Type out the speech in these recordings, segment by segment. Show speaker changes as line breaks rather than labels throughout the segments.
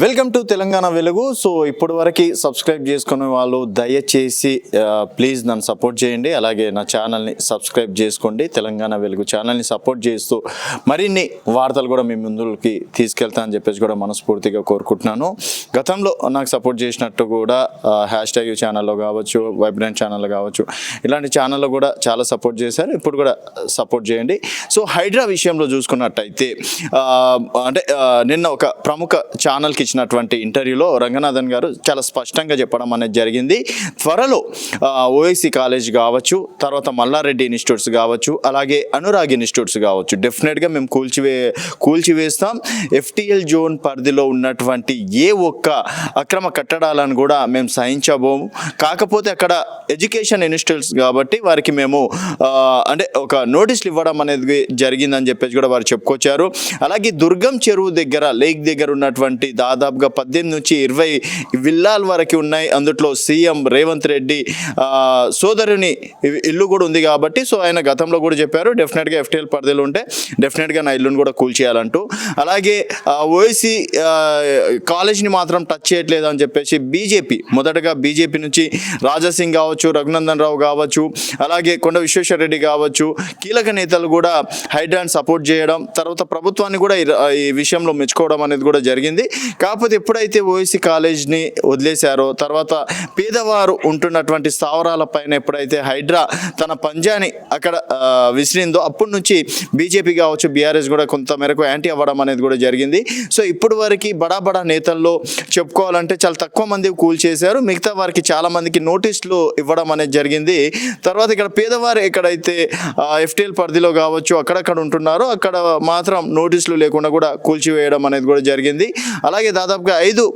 Welcome to Telangana వెలుగు. So ఇప్పటి వరకు సబ్స్క్రైబ్ చేసుకునే వాళ్ళు దయచేసి ప్లీజ్ నన్ను సపోర్ట్ చేయండి. అలాగే నా ఛానల్ని సబ్స్క్రైబ్ చేసుకోండి. తెలంగాణ వెలుగు ఛానల్ని సపోర్ట్ చేస్తూ మరిన్ని వార్తలు కూడా మీ ముందుకి తీసుకెళ్తా అని చెప్పేసి కూడా మనస్ఫూర్తిగా కోరుకుంటున్నాను. గతంలో నాకు సపోర్ట్ చేసినట్టు కూడా హ్యాష్ ట్యాగ్ ఛానల్లో కావచ్చు, వైబ్రెంట్ ఛానల్లో కావచ్చు, ఇలాంటి ఛానల్లో కూడా చాలా సపోర్ట్ చేశారు. ఇప్పుడు కూడా సపోర్ట్ చేయండి. సో హైడ్రా విషయంలో చూసుకున్నట్టయితే నిన్న ఒక ప్రముఖ ఛానల్కి ఇచ్చినటువంటి ఇంటర్వ్యూలో రంగనాథన్ గారు చాలా స్పష్టంగా చెప్పడం అనేది జరిగింది. త్వరలో ఓఐసి కాలేజ్ కావచ్చు, తర్వాత మల్లారెడ్డి ఇన్స్టిట్యూట్స్ కావచ్చు, అలాగే అనురాగ్ ఇన్స్టిట్యూట్స్ కావచ్చు, డెఫినెట్గా మేము కూల్చివేస్తాం. ఎఫ్టిఎల్ జోన్ పరిధిలో ఉన్నటువంటి ఏ ఒక్క అక్రమ కట్టడాలను కూడా మేము సహించబోము. కాకపోతే అక్కడ ఎడ్యుకేషన్ ఇన్స్టిట్యూట్స్ కాబట్టి వారికి మేము ఒక నోటీసులు ఇవ్వడం అనేది జరిగిందని చెప్పేసి కూడా వారు చెప్పుకొచ్చారు. అలాగే దుర్గం చెరువు దగ్గర, లేక్ దగ్గర ఉన్నటువంటి దాదాపుగా 18 నుంచి 20 విల్లాల వరకు ఉన్నాయి. అందులో సీఎం రేవంత్ రెడ్డి సోదరుని ఇల్లు కూడా ఉంది కాబట్టి సో ఆయన గతంలో కూడా చెప్పారు డెఫినెట్గా ఎఫ్టిఎల్ పరిధిలో ఉంటే డెఫినెట్గా నా ఇల్లుని కూడా కూల్చేయాలంటూ. అలాగే ఓఐసి కాలేజ్ని మాత్రం టచ్ చేయట్లేదు అని చెప్పేసి మొదటగా బీజేపీ నుంచి రాజాసింగ్ కావచ్చు, రఘునందన్ రావు కావచ్చు, అలాగే కొండ విశ్వేశ్వరరెడ్డి కావచ్చు, కీలక నేతలు కూడా హైడ్రాని సపోర్ట్ చేయడం, తర్వాత ప్రభుత్వాన్ని కూడా ఈ విషయంలో మెచ్చుకోవడం అనేది కూడా జరిగింది. కాకపోతే ఎప్పుడైతే ఓఐసి కాలేజ్ని వదిలేశారో, తర్వాత పేదవారు ఉంటున్నటువంటి స్థావరాల పైన ఎప్పుడైతే హైడ్రా తన పంజాని అక్కడ విసిరిందో అప్పటి నుంచి బీజేపీ కావచ్చు, బీఆర్ఎస్ కూడా కొంత మేరకు యాంటీ అవ్వడం అనేది కూడా జరిగింది. సో ఇప్పుడు వరకు బడా నేతల్లో చెప్పుకోవాలంటే చాలా తక్కువ మంది కూల్చేశారు. మిగతా వారికి చాలా మందికి నోటీసులు ఇవ్వడం అనేది జరిగింది. తర్వాత ఇక్కడ పేదవారు ఎక్కడైతే ఎఫ్టిఎల్ పరిధిలో కావచ్చు అక్కడక్కడ ఉంటున్నారో అక్కడ మాత్రం నోటీసులు లేకుండా కూడా కూల్చివేయడం అనేది కూడా జరిగింది. అలాగే దాదాపుగా 5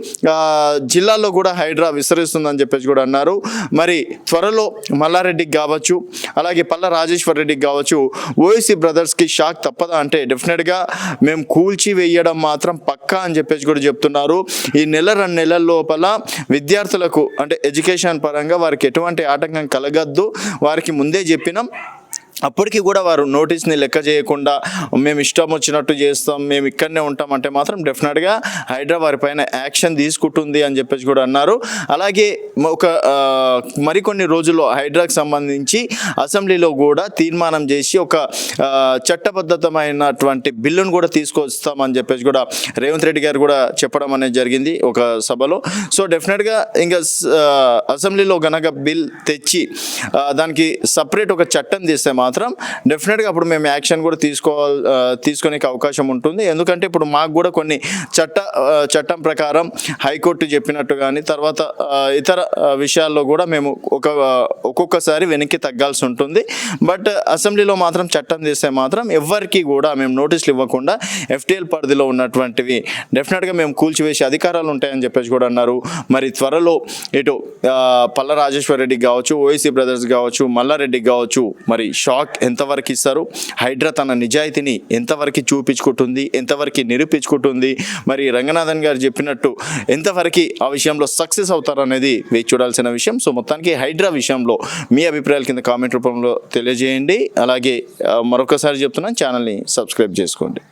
జిల్లాల్లో కూడా హైడ్రా విస్తరిస్తుందని చెప్పేసి కూడా అన్నారు. మరి త్వరలో మల్లారెడ్డికి కావచ్చు, అలాగే పల్ల రాజేశ్వర్ రెడ్డికి కావచ్చు ఓఐసి బ్రదర్స్కి షాక్ తప్పదా అంటే డెఫినెట్గా మేము కూల్చివేయడం మాత్రం పక్కా అని చెప్పేసి కూడా చెప్తున్నారు. ఈ 1-2 నెలల లోపల విద్యార్థులకు ఎడ్యుకేషన్ పరంగా వారికి ఎటువంటి ఆటంకం కలగద్దు, వారికి ముందే చెప్పినాం. అప్పటికి కూడా వారు నోటీస్ని లెక్క చేయకుండా మేము ఇష్టం వచ్చినట్టు చేస్తాం, మేము ఇక్కడనే ఉంటాం అంటే మాత్రం డెఫినెట్గా హైడ్రా వారి పైన యాక్షన్ తీసుకుంటుంది అని చెప్పేసి కూడా అన్నారు. అలాగే మరికొన్ని రోజుల్లో హైడ్రాకి సంబంధించి అసెంబ్లీలో కూడా తీర్మానం చేసి ఒక చట్టబద్ధతమైనటువంటి బిల్లును కూడా తీసుకొస్తామని చెప్పేసి కూడా రేవంత్ రెడ్డి గారు కూడా చెప్పడం అనేది జరిగింది ఒక సభలో. సో డెఫినెట్గా ఇంకా అసెంబ్లీలో గనక బిల్ తెచ్చి దానికి సపరేట్ ఒక చట్టం తీస్తే మాత్రం డెఫినెట్గా అప్పుడు మేము యాక్షన్ కూడా తీసుకునే అవకాశం ఉంటుంది. ఎందుకంటే ఇప్పుడు మాకు కూడా కొన్ని చట్టం ప్రకారం హైకోర్టు చెప్పినట్టు కానీ తర్వాత ఇతర విషయాల్లో కూడా మేము ఒక్కొక్కసారి వెనక్కి తగ్గాల్సి ఉంటుంది. బట్ అసెంబ్లీలో మాత్రం చట్టం చేస్తే మాత్రం ఎవరికి కూడా మేము నోటీసులు ఇవ్వకుండా ఎఫ్టిఎల్ పరిధిలో ఉన్నటువంటివి డెఫినెట్గా మేము కూల్చివేసే అధికారాలు ఉంటాయని చెప్పేసి కూడా అన్నారు. మరి త్వరలో ఇటు పల్ల రాజేశ్వర్ రెడ్డికి కావచ్చు, ఓఐసి బ్రదర్స్ కావచ్చు, మల్లారెడ్డికి కావచ్చు మరి షాక్ ఎంతవరకు ఇస్తారు, హైడ్రా తన నిజాయితీని ఎంతవరకు చూపించుకుంటుంది, ఎంతవరకు నిరూపించుకుంటుంది, మరి రంగనాథన్ గారు చెప్పినట్టు ఎంతవరకు ఆ విషయంలో సక్సెస్ అవుతారు అనేది వేచి చూడాల్సిన విషయం. సో మొత్తానికి హైడ్రా విషయంలో మీ అభిప్రాయాల కింద కామెంట్ రూపంలో తెలియజేయండి. అలాగే మరొకసారి చెప్తున్నాను, ఛానల్ని సబ్స్క్రైబ్ చేసుకోండి.